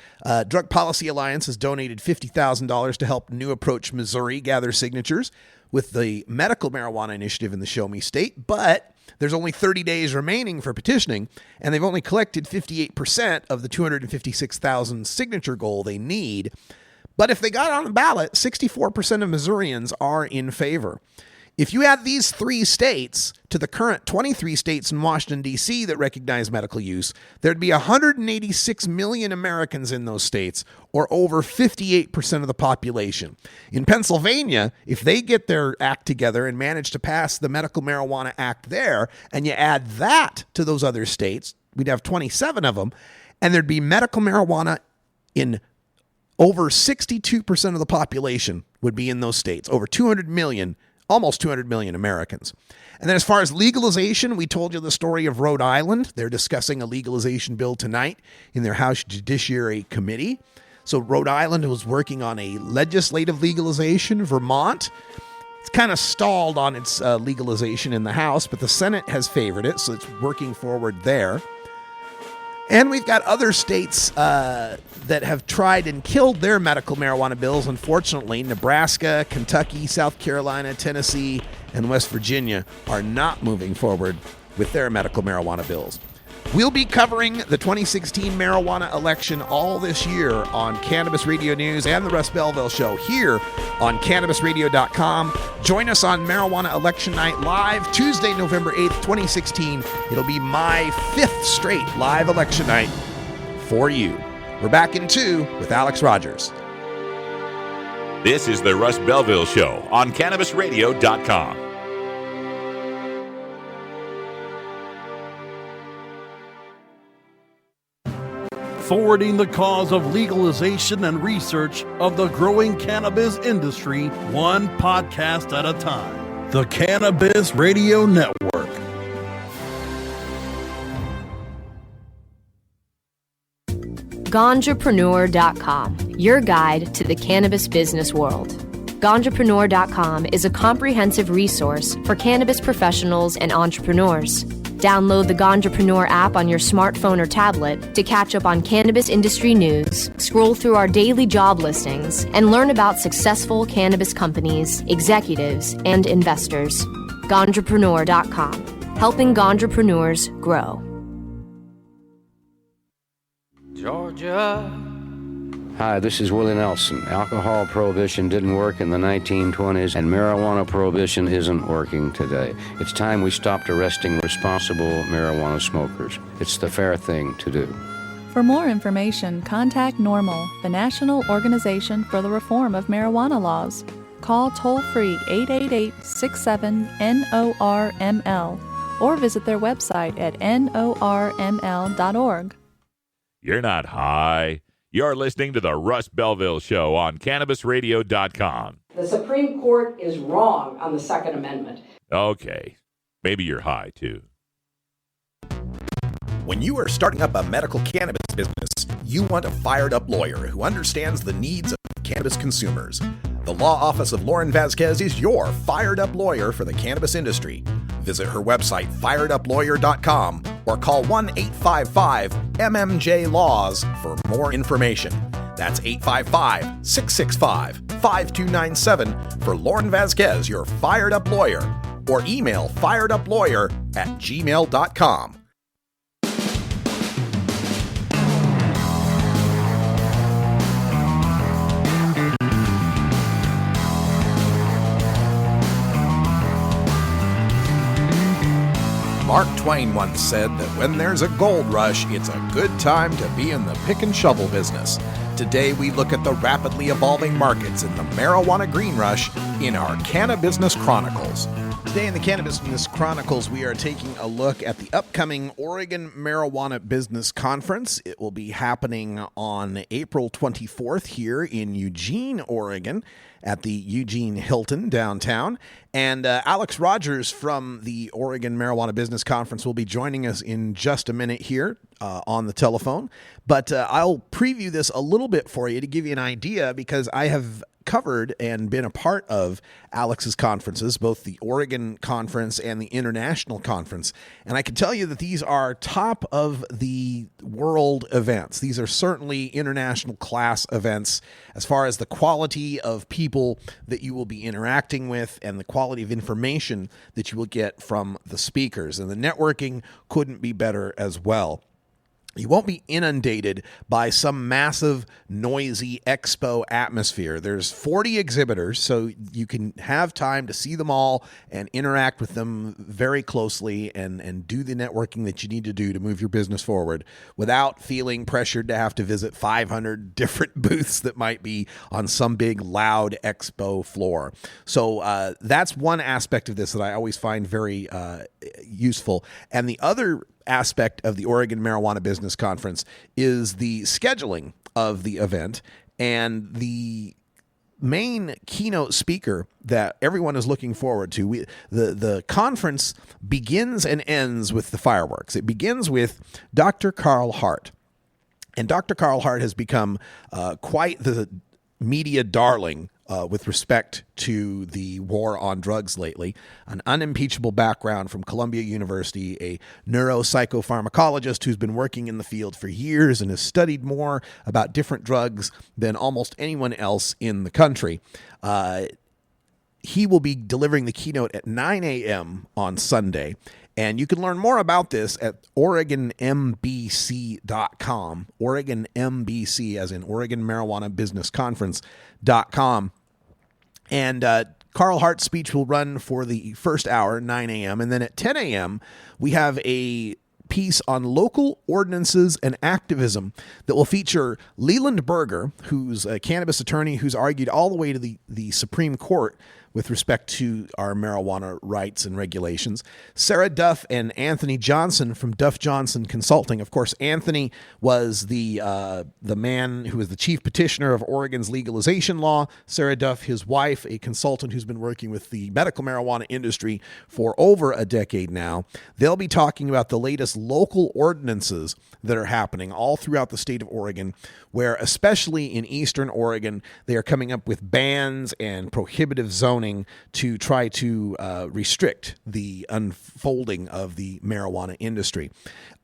Speaker 10: Drug Policy Alliance has donated $50,000 to help New Approach Missouri gather signatures with the medical marijuana initiative in the Show Me State, but there's only 30 days remaining for petitioning, and they've only collected 58% of the 256,000 signature goal they need. But if they got on the ballot, 64% of Missourians are in favor. If you add these 3 states to the current 23 states in Washington, D.C. that recognize medical use, there'd be 186 million Americans in those states, or over 58% of the population. In Pennsylvania, if they get their act together and manage to pass the Medical Marijuana Act there, and you add that to those other states, we'd have 27 of them, and there'd be medical marijuana in over 62% of the population would be in those states, over 200 million, almost 200 million Americans. And then as far as legalization, we told you the story of Rhode Island. They're discussing a legalization bill tonight in their House Judiciary Committee. So Rhode Island was working on a legislative legalization. Vermont, it's kind of stalled on its legalization in the House, but the Senate has favored it, so it's working forward there. And we've got other states that have tried and killed their medical marijuana bills. Unfortunately, Nebraska, Kentucky, South Carolina, Tennessee, and West Virginia are not moving forward with their medical marijuana bills. We'll be covering the 2016 marijuana election all this year on Cannabis Radio News and the Russ Belville Show here on CannabisRadio.com. Join us on Marijuana Election Night live Tuesday, November 8th, 2016. It'll be my 5th straight live election night for you. We're back in 2 with Alex Rogers.
Speaker 2: This is the Russ Belville Show on CannabisRadio.com.
Speaker 6: Forwarding the cause of legalization and research of the growing cannabis industry, one podcast at a time. The Cannabis Radio Network.
Speaker 21: Ganjapreneur.com, your guide to the cannabis business world. Ganjapreneur.com is a comprehensive resource for cannabis professionals and entrepreneurs. Download the Ganjapreneur app on your smartphone or tablet to catch up on cannabis industry news, scroll through our daily job listings, and learn about successful cannabis companies, executives, and investors. Ganjapreneur.com, helping Ganjapreneurs grow.
Speaker 22: Georgia. Hi, this is Willie Nelson. Alcohol prohibition didn't work in the 1920s, and marijuana prohibition isn't working today. It's time we stopped arresting responsible marijuana smokers. It's the fair thing to do.
Speaker 23: For more information, contact NORML, the National Organization for the Reform of Marijuana Laws. Call toll-free 888-67-NORML or visit their website at norml.org.
Speaker 2: You're not high. You're listening to the Russ Belville Show on CannabisRadio.com.
Speaker 24: The Supreme Court is wrong on the Second Amendment.
Speaker 2: Okay. Maybe you're high, too.
Speaker 10: When you are starting up a medical cannabis business, you want a fired-up lawyer who understands the needs of cannabis consumers. The Law Office of Lauren Vasquez is your fired-up lawyer for the cannabis industry. Visit her website, fireduplawyer.com, or call 1-855-MMJ-LAWS for more information. That's 855-665-5297 for Lauren Vasquez, your fired-up lawyer, or email fireduplawyer@gmail.com. Mark Twain once said that when there's a gold rush, it's a good time to be in the pick and shovel business. Today, we look at the rapidly evolving markets in the marijuana green rush in our Cannabusiness Chronicles. Today in the Cannabusiness Chronicles, we are taking a look at the upcoming Oregon Marijuana Business Conference. It will be happening on April 24th here in Eugene, Oregon, at the Eugene Hilton downtown. And Alex Rogers from the Oregon Marijuana Business Conference will be joining us in just a minute here on the telephone. But I'll preview this a little bit for you to give you an idea, because I have covered and been a part of Alex's conferences, both the Oregon conference and the international conference. And I can tell you that these are top of the world events. These are certainly international class events as far as the quality of people that you will be interacting with and the quality of information that you will get from the speakers. And the networking couldn't be better as well. You won't be inundated by some massive, noisy expo atmosphere. There's 40 exhibitors, so you can have time to see them all and interact with them very closely and do the networking that you need to do to move your business forward without feeling pressured to have to visit 500 different booths that might be on some big, loud expo floor. So that's one aspect of this that I always find very useful. And the other aspect of the Oregon Marijuana Business Conference is the scheduling of the event, and the main keynote speaker that everyone is looking forward to. The conference begins and ends with the fireworks. It begins with Dr. Carl Hart. And Dr. Carl Hart has become quite the media darling with respect to the war on drugs lately. An unimpeachable background from Columbia University, a neuropsychopharmacologist who's been working in the field for years and has studied more about different drugs than almost anyone else in the country. He will be delivering the keynote at 9 a.m. on Sunday. And you can learn more about this at OregonMBC.com, OregonMBC, as in Oregon Marijuana Business Conference.com. And Carl Hart's speech will run for the first hour, 9 a.m. And then at 10 a.m., we have a piece on local ordinances and activism that will feature Leland Berger, who's a cannabis attorney who's argued all the way to the Supreme Court with respect to our marijuana rights and regulations. Sarah Duff and Anthony Johnson from Duff Johnson Consulting. Of course, Anthony was the man who was the chief petitioner of Oregon's legalization law. Sarah Duff, his wife, a consultant who's been working with the medical marijuana industry for over a decade now. They'll be talking about the latest local ordinances that are happening all throughout the state of Oregon, where especially in eastern Oregon, they are coming up with bans and prohibitive zoning to try to restrict the unfolding of the marijuana industry.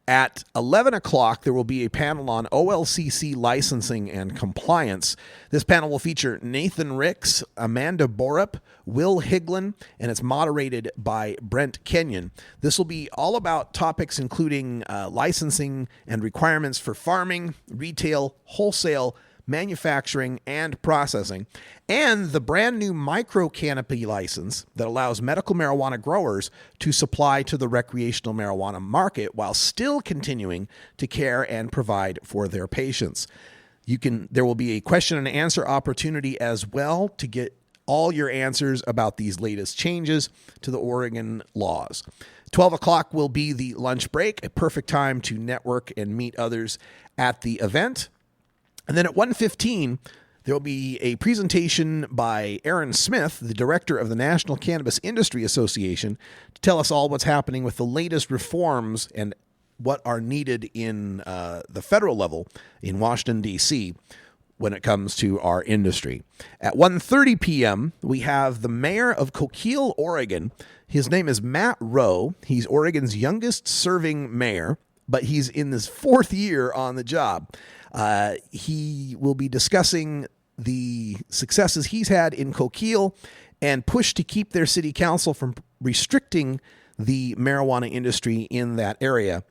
Speaker 10: At 11 o'clock, there will be a panel on OLCC licensing and compliance. This panel will feature Nathan Ricks, Amanda Borup, Will Higlin, and it's moderated by Brent Kenyon. This will be all about topics including licensing and requirements for farming, retail, wholesale, manufacturing, and processing, and the brand new micro canopy license that allows medical marijuana growers to supply to the recreational marijuana market while still continuing to care and provide for their patients. There will be a question and answer opportunity as well to get all your answers about these latest changes to the Oregon laws. 12 o'clock will be the lunch break, a perfect time to network and meet others at the event. And then at 1:15, there will be a presentation by Aaron Smith, the director of the National Cannabis Industry Association, to tell us all what's happening with the latest reforms and what are needed in the federal level in Washington, D.C., when it comes to our industry. At 1:30 p.m., we have the mayor of Coquille, Oregon. His name is Matt Rowe. He's Oregon's youngest serving mayor, but he's in his fourth year on the job. He will be discussing the successes he's had in Coquille and push to keep their city council from restricting the marijuana industry in that area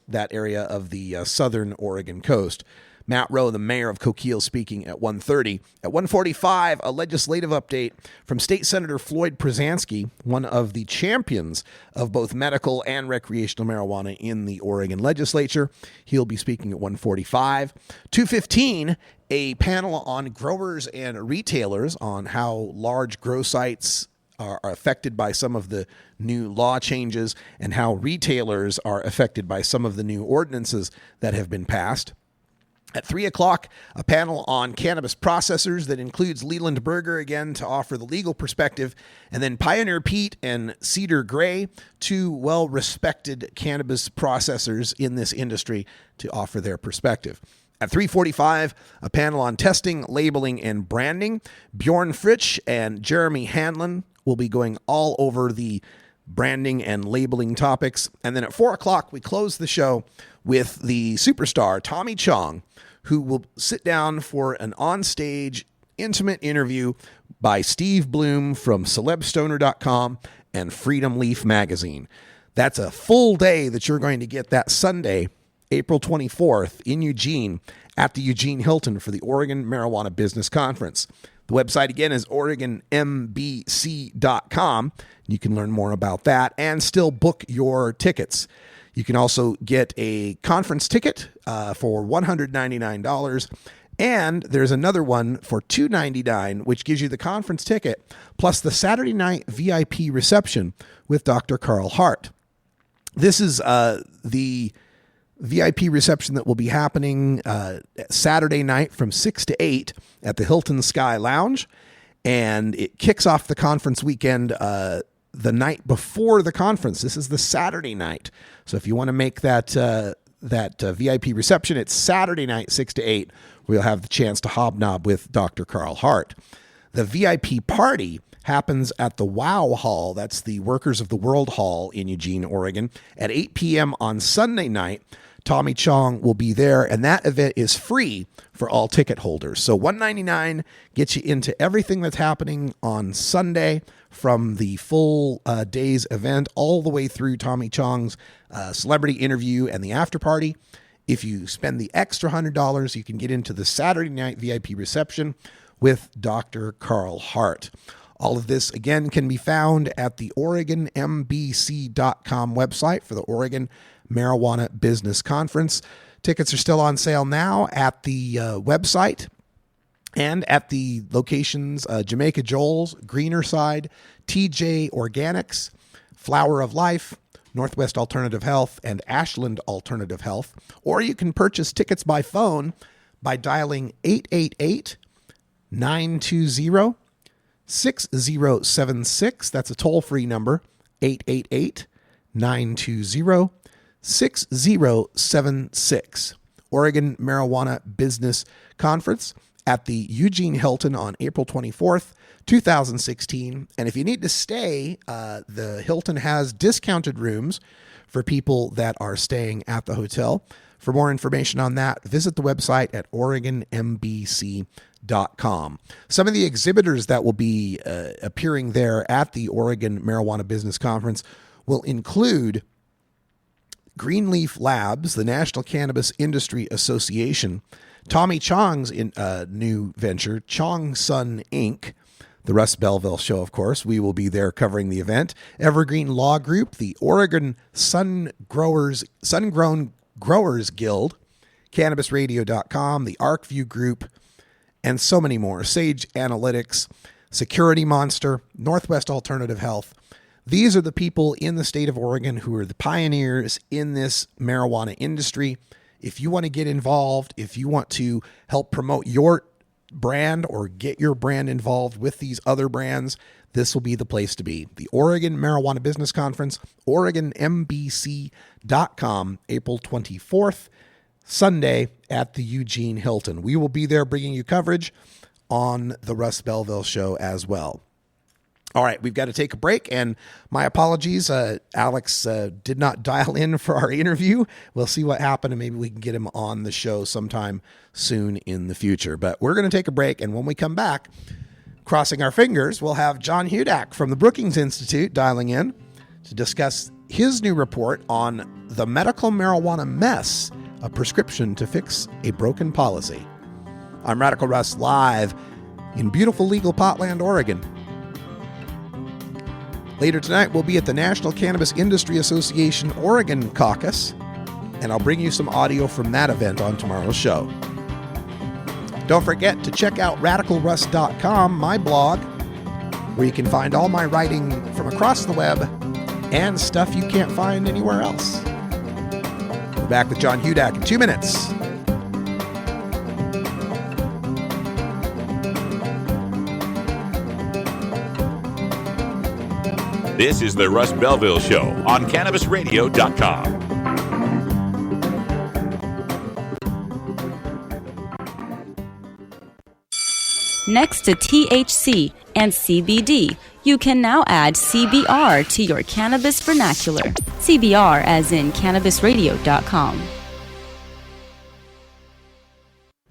Speaker 10: of the southern Oregon coast. Matt Rowe, the mayor of Coquille, speaking at 1:30. At 1:45, a legislative update from State Senator Floyd Przansky, one of the champions of both medical and recreational marijuana in the Oregon legislature. He'll be speaking at 1:45. 2:15, a panel on growers and retailers on how large grow sites are affected by some of the new law changes and how retailers are affected by some of the new ordinances that have been passed. At 3 o'clock, a panel on cannabis processors that includes Leland Berger again to offer the legal perspective, and then Pioneer Pete and Cedar Gray, two well-respected cannabis processors in this industry, to offer their perspective. At 3:45, a panel on testing, labeling, and branding. Bjorn Fritsch and Jeremy Hanlon will be going all over the branding and labeling topics. And then at 4 o'clock, we close the show with the superstar, Tommy Chong, who will sit down for an onstage intimate interview by Steve Bloom from CelebStoner.com and Freedom Leaf Magazine. That's a full day that you're going to get that Sunday, April 24th in Eugene at the Eugene Hilton for the Oregon Marijuana Business Conference. The website again is OregonMBC.com. You can learn more about that and still book your tickets. You can also get a conference ticket for $199. And there's another one for $299, which gives you the conference ticket plus the Saturday night VIP reception with Dr. Carl Hart. This is the VIP reception that will be happening Saturday night from 6 to 8 at the Hilton Sky Lounge. And it kicks off the conference weekend the night before the conference. This is the Saturday night. So if you want to make that VIP reception, it's Saturday night, 6 to 8. We'll have the chance to hobnob with Dr. Carl Hart. The VIP party happens at the WOW Hall. That's the Workers of the World Hall in Eugene, Oregon, at 8 p.m. on Sunday night. Tommy Chong will be there, and that event is free for all ticket holders. So $199 gets you into everything that's happening on Sunday, from the full day's event all the way through Tommy Chong's celebrity interview and the after party. If you spend the extra $100, you can get into the Saturday night VIP reception with Dr. Carl Hart. All of this, again, can be found at the OregonMBC.com website for the Oregon Marijuana Business Conference. Tickets are still on sale now at the website and at the locations Jamaica Joel's, Greener Side, TJ Organics, Flower of Life, Northwest Alternative Health, and Ashland Alternative Health. Or you can purchase tickets by phone by dialing 888-920-6076. That's a toll-free number, 888-920-6076. Oregon Marijuana Business Conference at the Eugene Hilton on April 24th, 2016. And if you need to stay, the Hilton has discounted rooms for people that are staying at the hotel. For more information on that, visit the website at OregonMBC.com. Some of the exhibitors that will be appearing there at the Oregon Marijuana Business Conference will include Greenleaf Labs, the National Cannabis Industry Association, Tommy Chong's new venture, Chong Sun Inc., the Russ Belville Show, of course. We will be there covering the event. Evergreen Law Group, the Oregon Sun-Grown Growers Guild, CannabisRadio.com, the ArcView Group, and so many more. Sage Analytics, Security Monster, Northwest Alternative Health. These are the people in the state of Oregon who are the pioneers in this marijuana industry. If you want to get involved, if you want to help promote your brand or get your brand involved with these other brands, this will be the place to be. The Oregon Marijuana Business Conference, OregonMBC.com, April 24th, Sunday at the Eugene Hilton. We will be there bringing you coverage on the Russ Belville Show as well. All right, we've got to take a break, and my apologies. Alex did not dial in for our interview. We'll see what happened, and maybe we can get him on the show sometime soon in the future. But we're going to take a break, and when we come back, crossing our fingers, we'll have John Hudak from the Brookings Institute dialing in to discuss his new report on the medical marijuana mess, a prescription to fix a broken policy. I'm Radical Russ, live in beautiful legal Potland, Oregon. Later tonight, we'll be at the National Cannabis Industry Association Oregon Caucus, and I'll bring you some audio from that event on tomorrow's show. Don't forget to check out RadicalRuss.com, my blog, where you can find all my writing from across the web and stuff you can't find anywhere else. We're back with John Hudak in 2 minutes.
Speaker 2: This is the Russ Belville Show on CannabisRadio.com.
Speaker 1: Next to THC and CBD, you can now add CBR to your cannabis vernacular. CBR as in CannabisRadio.com.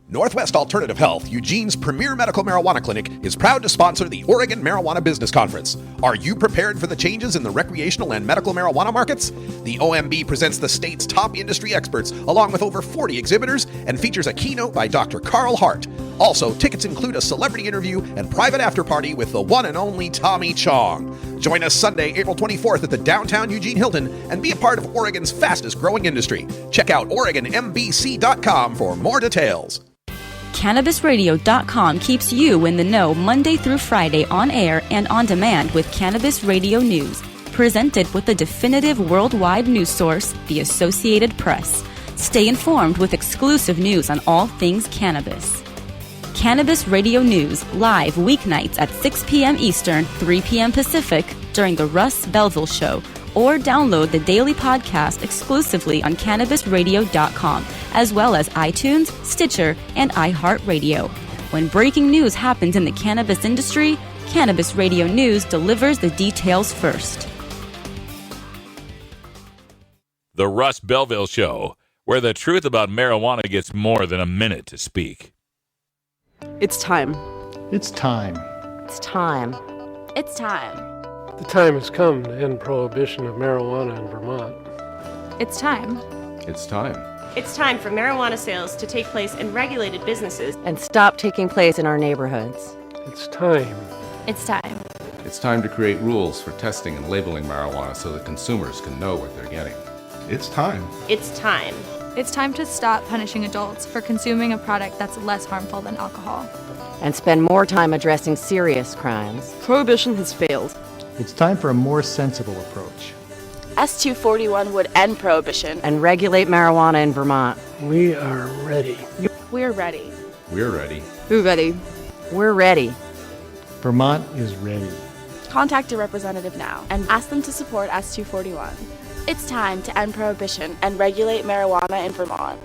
Speaker 10: Northwest Alternative Health, Eugene's premier medical marijuana clinic, is proud to sponsor the Oregon Marijuana Business Conference. Are you prepared for the changes in the recreational and medical marijuana markets? The OMB presents the state's top industry experts, along with over 40 exhibitors, and features a keynote by Dr. Carl Hart. Also, tickets include a celebrity interview and private after-party with the one and only Tommy Chong. Join us Sunday, April 24th at the downtown Eugene Hilton and be a part of Oregon's fastest growing industry. Check out OregonMBC.com for more details.
Speaker 1: CannabisRadio.com keeps you in the know Monday through Friday on air and on demand with Cannabis Radio News, presented with the definitive worldwide news source, the Associated Press. Stay informed with exclusive news on all things cannabis. Cannabis Radio News, live weeknights at 6 p.m. Eastern, 3 p.m. Pacific during the Russ Belville Show, or download the daily podcast exclusively on CannabisRadio.com, as well as iTunes, Stitcher, and iHeartRadio. When breaking news happens in the cannabis industry, Cannabis Radio News delivers the details first.
Speaker 2: The Russ Belville Show, where the truth about marijuana gets more than a minute to speak.
Speaker 3: It's time.
Speaker 4: It's time.
Speaker 3: It's time.
Speaker 5: It's time.
Speaker 8: The time has come to end prohibition of marijuana in Vermont.
Speaker 5: It's time.
Speaker 25: It's time.
Speaker 26: It's time for marijuana sales to take place in regulated businesses
Speaker 13: and stop taking place in our neighborhoods.
Speaker 8: It's time.
Speaker 5: It's time.
Speaker 25: It's time to create rules for testing and labeling marijuana so that consumers can know what they're getting. It's time.
Speaker 26: It's time.
Speaker 5: It's time to stop punishing adults for consuming a product that's less harmful than alcohol.
Speaker 13: And spend more time addressing serious crimes.
Speaker 3: Prohibition has failed.
Speaker 4: It's time for a more sensible approach.
Speaker 5: S241 would end prohibition
Speaker 13: and regulate marijuana in Vermont.
Speaker 8: We are ready.
Speaker 5: We're ready.
Speaker 25: We're ready.
Speaker 3: We're ready.
Speaker 13: We're ready.
Speaker 4: Vermont is ready.
Speaker 5: Contact a representative now and ask them to support S241. It's time to end prohibition and regulate marijuana in Vermont.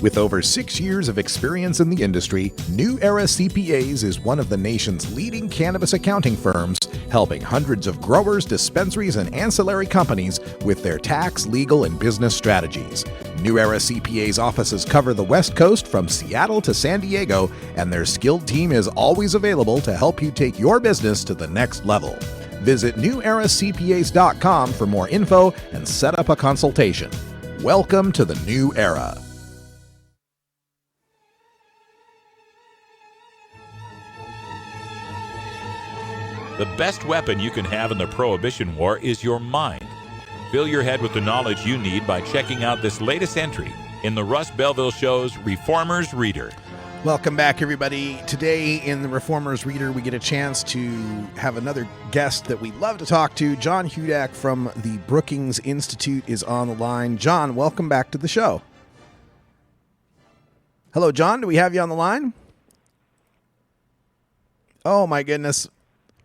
Speaker 10: With over 6 years of experience in the industry, New Era CPAs is one of the nation's leading cannabis accounting firms, helping hundreds of growers, dispensaries, and ancillary companies with their tax, legal, and business strategies. New Era CPA's offices cover the West Coast from Seattle to San Diego, and their skilled team is always available to help you take your business to the next level. Visit neweracpas.com for more info and set up a consultation. Welcome to the New Era.
Speaker 2: The best weapon you can have in the Prohibition War is your mind. Fill your head with the knowledge you need by checking out this latest entry in the Russ Belville Show's Reformer's Reader.
Speaker 10: Welcome back, everybody. Today in the Reformer's Reader, we get a chance to have another guest that we love to talk to. John Hudak from the Brookings Institute is on the line. John, welcome back to the show. Hello, John. Do we have you on the line? Oh, my goodness.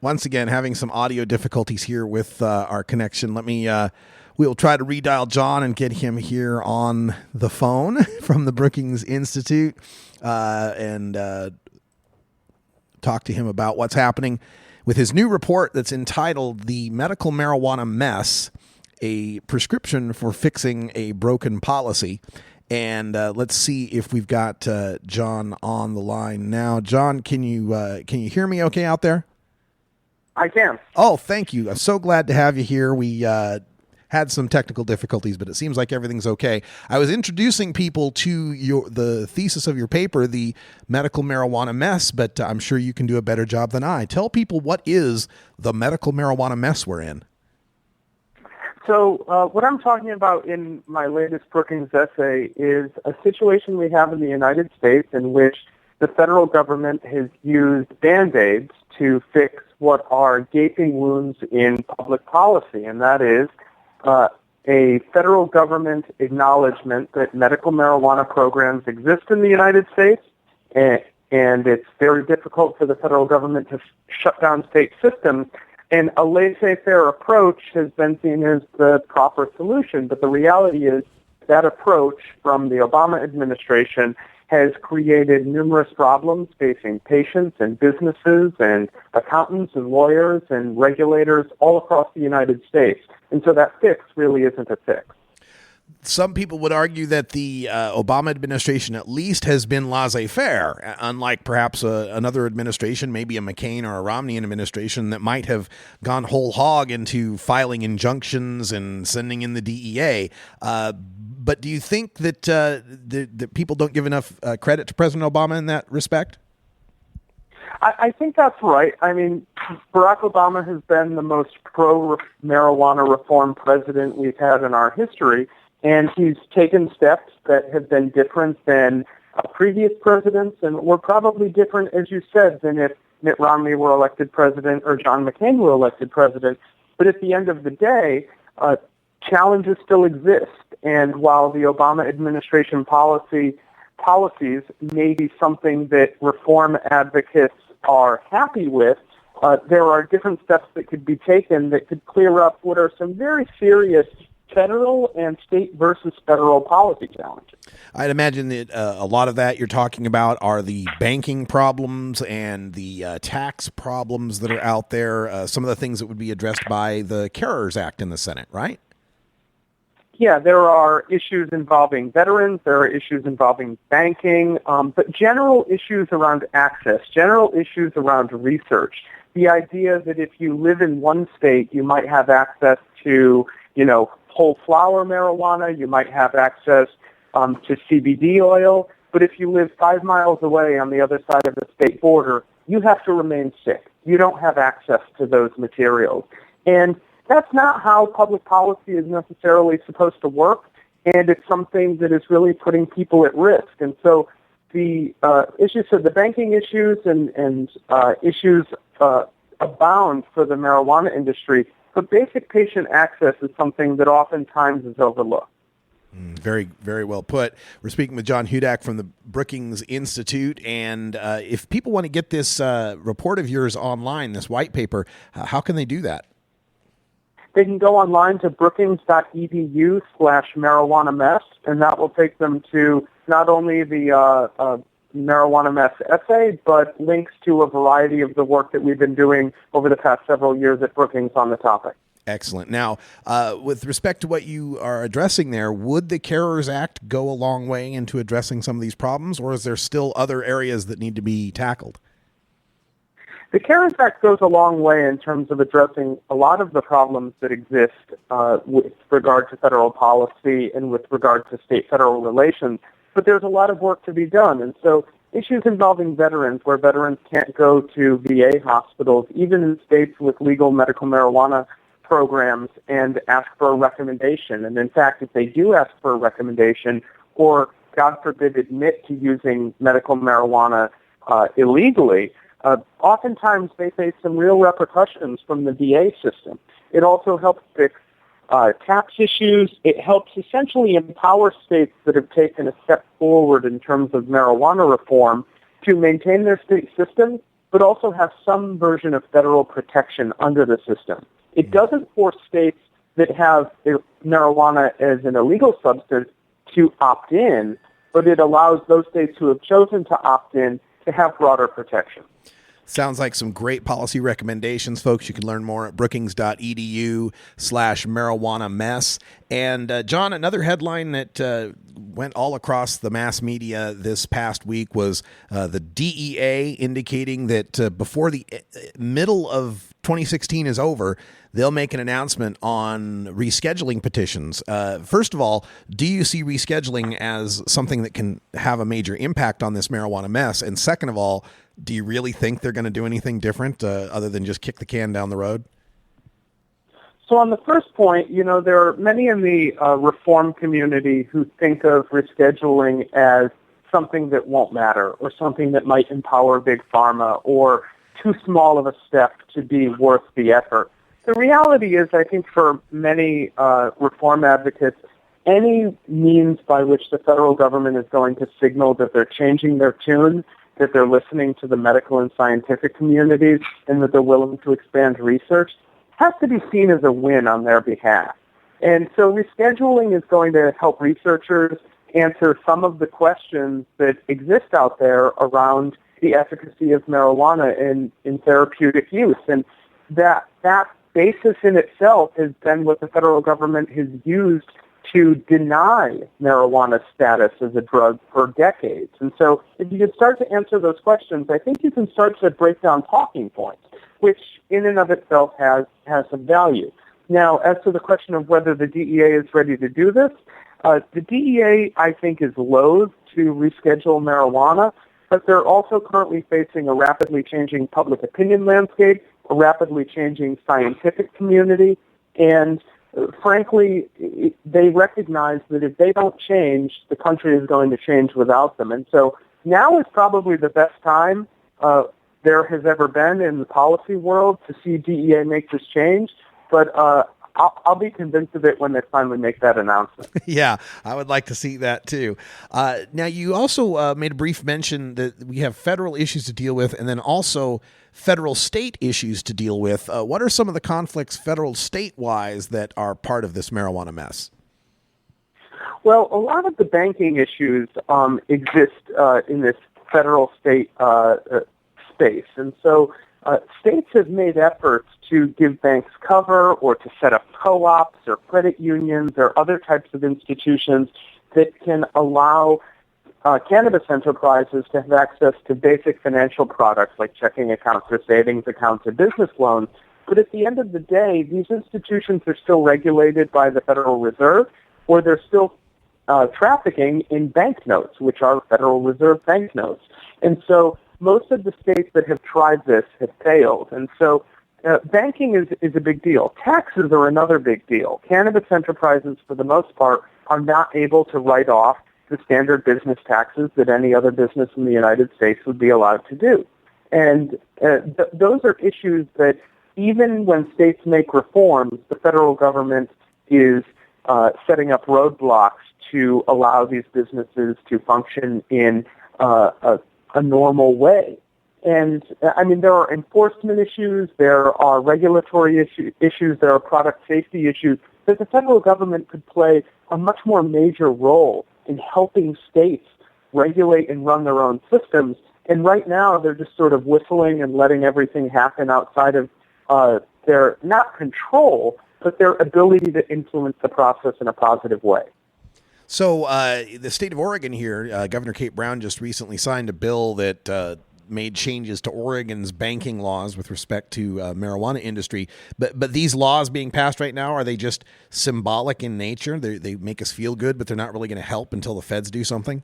Speaker 10: Once again, having some audio difficulties here with our connection. We'll try to redial John and get him here on the phone from the Brookings Institute and talk to him about what's happening with his new report that's entitled The Medical Marijuana Mess, a Prescription for Fixing a Broken Policy. And let's see if we've got John on the line now. John, can you hear me okay out there?
Speaker 27: I can.
Speaker 10: Oh, thank you. I'm so glad to have you here. We had some technical difficulties, but it seems like everything's okay. I was introducing people to the thesis of your paper, The Medical Marijuana Mess, but I'm sure you can do a better job than I. Tell people, what is the medical marijuana mess we're in?
Speaker 27: So what I'm talking about in my latest Brookings essay is a situation we have in the United States in which the federal government has used Band-Aids to fix what are gaping wounds in public policy, and that is a federal government acknowledgement that medical marijuana programs exist in the United States, and it's very difficult for the federal government to shut down state systems, and a laissez-faire approach has been seen as the proper solution, but the reality is that approach from the Obama administration has created numerous problems facing patients and businesses and accountants and lawyers and regulators all across the United States. And so that fix really isn't a fix.
Speaker 10: Some people would argue that the Obama administration at least has been laissez-faire, unlike perhaps another administration, maybe a McCain or a Romney administration that might have gone whole hog into filing injunctions and sending in the DEA. But do you think that that people don't give enough credit to President Obama in that respect?
Speaker 27: I think that's right. I mean, Barack Obama has been the most pro-marijuana reform president we've had in our history, and he's taken steps that have been different than previous presidents, and were probably different, as you said, than if Mitt Romney were elected president or John McCain were elected president. But at the end of the day, challenges still exist. And while the Obama administration policies may be something that reform advocates are happy with, there are different steps that could be taken that could clear up what are some very serious federal and state versus federal policy challenges.
Speaker 10: I'd imagine that a lot of that you're talking about are the banking problems and the tax problems that are out there, some of the things that would be addressed by the CARES Act in the Senate, right?
Speaker 27: Yeah, there are issues involving veterans, there are issues involving banking, but general issues around access, general issues around research. The idea that if you live in one state, you might have access to, whole flower marijuana, you might have access to CBD oil, but if you live 5 miles away on the other side of the state border, you have to remain sick. You don't have access to those materials. And that's not how public policy is necessarily supposed to work, and it's something that is really putting people at risk. And so the issues of the banking issues and issues abound for the marijuana industry, but basic patient access is something that oftentimes is overlooked.
Speaker 10: Very, very well put. We're speaking with John Hudak from the Brookings Institute, and if people want to get this report of yours online, this white paper, how can they do that?
Speaker 27: They can go online to brookings.edu/marijuana mess, and that will take them to not only the marijuana mess essay, but links to a variety of the work that we've been doing over the past several years at Brookings on the topic.
Speaker 10: Excellent. Now, with respect to what you are addressing there, would the CARES Act go a long way into addressing some of these problems, or is there still other areas that need to be tackled?
Speaker 27: The CARES Act goes a long way in terms of addressing a lot of the problems that exist with regard to federal policy and with regard to state-federal relations, but there's a lot of work to be done. And so issues involving veterans, where veterans can't go to VA hospitals, even in states with legal medical marijuana programs, and ask for a recommendation. And in fact, if they do ask for a recommendation, or God forbid admit to using medical marijuana illegally, oftentimes they face some real repercussions from the VA system. It also helps fix tax issues. It helps essentially empower states that have taken a step forward in terms of marijuana reform to maintain their state system, but also have some version of federal protection under the system. It doesn't force states that have marijuana as an illegal substance to opt in, but it allows those states who have chosen to opt in to have broader protection.
Speaker 10: Sounds like some great policy recommendations, folks. You can learn more at brookings.edu/marijuana mess. And John, another headline that went all across the mass media this past week was the DEA indicating that before the middle of 2016 is over, they'll make an announcement on rescheduling petitions. First of all, do you see rescheduling as something that can have a major impact on this marijuana mess? And second of all, do you really think they're going to do anything different other than just kick the can down the road?
Speaker 27: So on the first point, there are many in the reform community who think of rescheduling as something that won't matter, or something that might empower big pharma, or too small of a step to be worth the effort. The reality is, I think for many reform advocates, any means by which the federal government is going to signal that they're changing their tune, that they're listening to the medical and scientific communities, and that they're willing to expand research, has to be seen as a win on their behalf. And so rescheduling is going to help researchers answer some of the questions that exist out there around the efficacy of marijuana in therapeutic use. And that basis in itself has been what the federal government has used to deny marijuana status as a drug for decades. And so if you can start to answer those questions, I think you can start to break down talking points, which in and of itself has some value. Now, as to the question of whether the DEA is ready to do this, the DEA, I think, is loath to reschedule marijuana, but they're also currently facing a rapidly changing public opinion landscape, a rapidly changing scientific community, and frankly, they recognize that if they don't change, the country is going to change without them. And so now is probably the best time there has ever been in the policy world to see DEA make this change. But I'll be convinced of it when they finally make that announcement.
Speaker 10: Yeah, I would like to see that too. Now, you also made a brief mention that we have federal issues to deal with and then also federal state issues to deal with. What are some of the conflicts federal state-wise that are part of this marijuana mess?
Speaker 27: Well, a lot of the banking issues exist in this federal state space. And so states have made efforts to give banks cover or to set up co-ops or credit unions or other types of institutions that can allow cannabis enterprises to have access to basic financial products like checking accounts or savings accounts or business loans. But at the end of the day, these institutions are still regulated by the Federal Reserve, or they're still trafficking in banknotes, which are Federal Reserve banknotes. And so most of the states that have tried this have failed. And so banking is a big deal. Taxes are another big deal. Cannabis enterprises, for the most part, are not able to write off the standard business taxes that any other business in the United States would be allowed to do. And those are issues that even when states make reforms, the federal government is setting up roadblocks to allow these businesses to function in a normal way. And, I mean, there are enforcement issues, there are regulatory issues, there are product safety issues, that the federal government could play a much more major role in helping states regulate and run their own systems. And right now, they're just sort of whistling and letting everything happen outside of their, not control, but their ability to influence the process in a positive way.
Speaker 10: So the state of Oregon here, Governor Kate Brown just recently signed a bill that made changes to Oregon's banking laws with respect to marijuana industry. But these laws being passed right now, are they just symbolic in nature? They make us feel good, but they're not really going to help until the feds do something?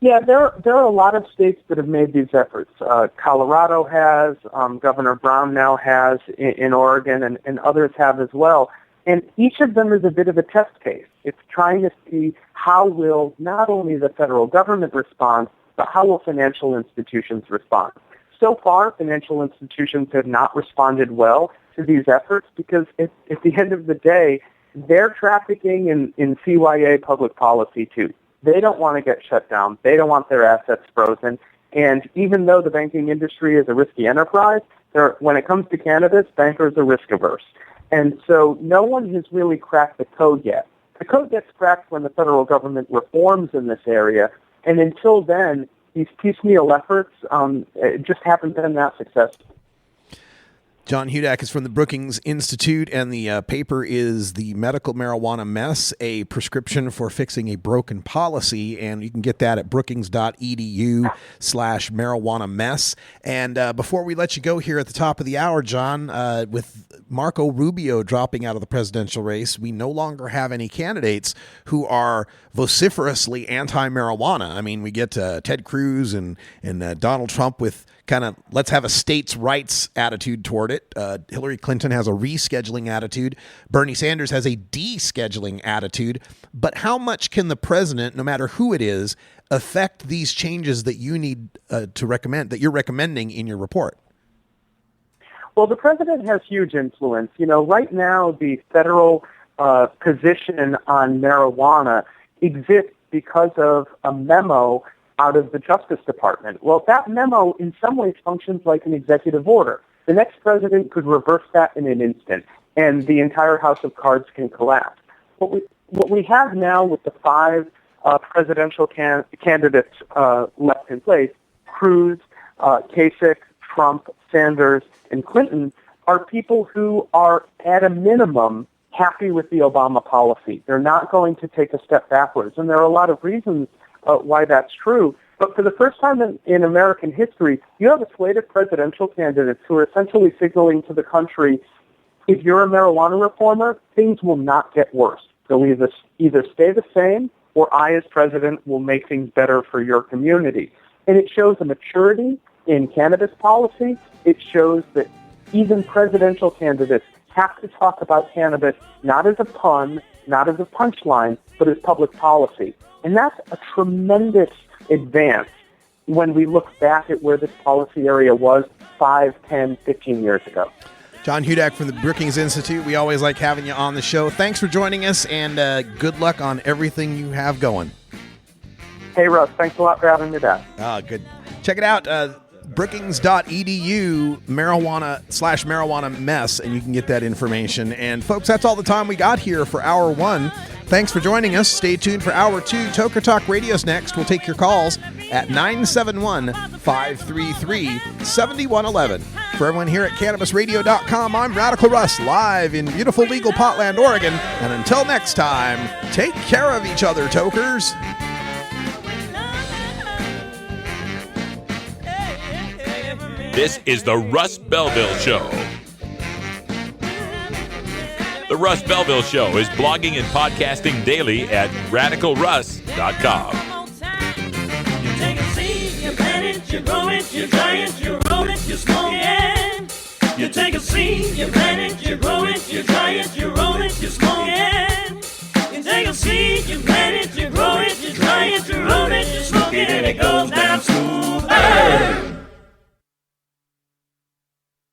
Speaker 27: Yeah, there are a lot of states that have made these efforts. Colorado has, Governor Brown now has in Oregon, and others have as well. And each of them is a bit of a test case. It's trying to see how will not only the federal government respond, but how will financial institutions respond. So far, financial institutions have not responded well to these efforts because at the end of the day, they're trafficking in CYA public policy too. They don't want to get shut down. They don't want their assets frozen. And even though the banking industry is a risky enterprise, when it comes to cannabis, bankers are risk averse. And so no one has really cracked the code yet. The code gets cracked when the federal government reforms in this area, and until then, these piecemeal efforts just haven't been that successful.
Speaker 10: John Hudak is from the Brookings Institute, and the paper is The Medical Marijuana Mess, a prescription for fixing a broken policy, and you can get that at brookings.edu/marijuana mess. And before we let you go here at the top of the hour, John, with Marco Rubio dropping out of the presidential race, we no longer have any candidates who are vociferously anti-marijuana. I mean, we get Ted Cruz and Donald Trump with kind of let's have a states' rights attitude toward it. Hillary Clinton has a rescheduling attitude. Bernie Sanders has a descheduling attitude. But how much can the president, no matter who it is, affect these changes that you need to recommend, that you're recommending in your report?
Speaker 27: Well, the president has huge influence. You know, right now the federal position on marijuana exists because of a memo out of the Justice Department. Well, that memo in some ways functions like an executive order. The next president could reverse that in an instant, and the entire house of cards can collapse. What we have now with the five presidential candidates left in place, Cruz, Kasich, Trump, Sanders, and Clinton, are people who are, at a minimum, happy with the Obama policy. They're not going to take a step backwards, and there are a lot of reasons why that's true. But for the first time in American history, you have a slate of presidential candidates who are essentially signaling to the country, if you're a marijuana reformer, things will not get worse. They'll either stay the same, or I, as president, will make things better for your community. And it shows a maturity in cannabis policy. It shows that even presidential candidates have to talk about cannabis not as a pun, not as a punchline, but as public policy. And that's a tremendous advance when we look back at where this policy area was 5, 10, 15 years ago.
Speaker 10: John Hudak from the Brookings Institute. We always like having you on the show. Thanks for joining us, and good luck on everything you have going.
Speaker 27: Hey, Russ, thanks a lot for having me back.
Speaker 10: Good. Check it out, brookings.edu, marijuana/marijuana mess, and you can get that information. And, folks, that's all the time we got here for Hour 1. Thanks for joining us. Stay tuned for Hour 2. Toker Talk Radio's next. We'll take your calls at 971-533-7111. For everyone here at CannabisRadio.com, I'm Radical Russ, live in beautiful legal Portland, Oregon. And until next time, take care of each other, tokers.
Speaker 2: This is the Russ Belville Show. The Russ Belville Show is blogging and podcasting daily at RadicalRuss.com.
Speaker 7: You take a seed, you plant it, you grow it, you dry it, you roll it, you smoke it. You take a